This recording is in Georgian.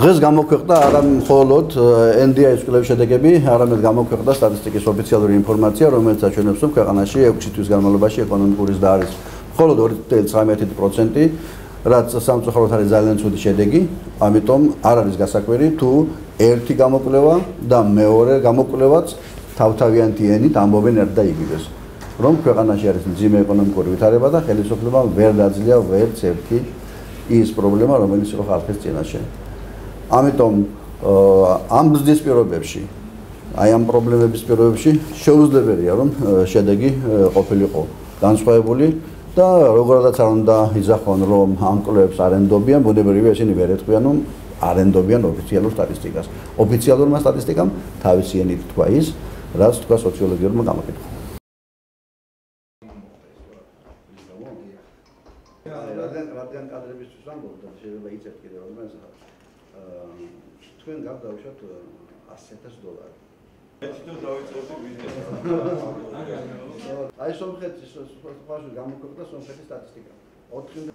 დღეს გამოქვეყნდა არა მხოლოდ NDI-ის კვლევის შედეგები, არამედ გამოქვეყნდა სტატისტიკის ოფიციალური ინფორმაცია, რომელიც აჩვენებს, რომ ქვეყანაში 6 თვის განმავლობაში ეკონომიკური ზრდა არის მხოლოდ 2.19%, რაც სამწუხაროდ არის ძალიან ცუდი შედეგი, ამიტომ არ არის გასაკვირი თუ ერთი გამოკვლევა და მეორე გამოკვლევაც თავთავიანთი ენით ამბობენ ერთ და იგივეს, რომ ქვეყანაში არის მძიმე ეკონომიკური ვითარება და ხელისუფლებამ ვერ დაძლია ვერც ერთი ის პრობლემა, რომელიც იყო ხალხის წინაშე. ამიტომ ამ ბრძნის პირობებში, აი ამ პრობლემების პირობებში შეუძლებელია, რომ შედეგი ყოფილიყო განსხვავებული და როგორადაც არ უნდა იზახონ, რომ ამ კვლევებს არ ენდობიან, ბუნებრივია ისინი ვერ ეთქვიან, რომ არ ენდობიან ოფიციალურ სტატისტიკას. ოფიციალურმა სტატისტიკამ თავისი ენით თქვა ის, რაც თქვა სოციოლოგიურმა გამოკითხვამ. რადგან კადრებისთვის ვამბობ და შეიძლება იცით კიდევ რომელს თქვენ გავდავშოთ $100,000. თვითონ დავიწყებდი ბიზნესს. აი სომხეთის სხვა გამოქვეყნდა სომხეთის სტატისტიკა. 4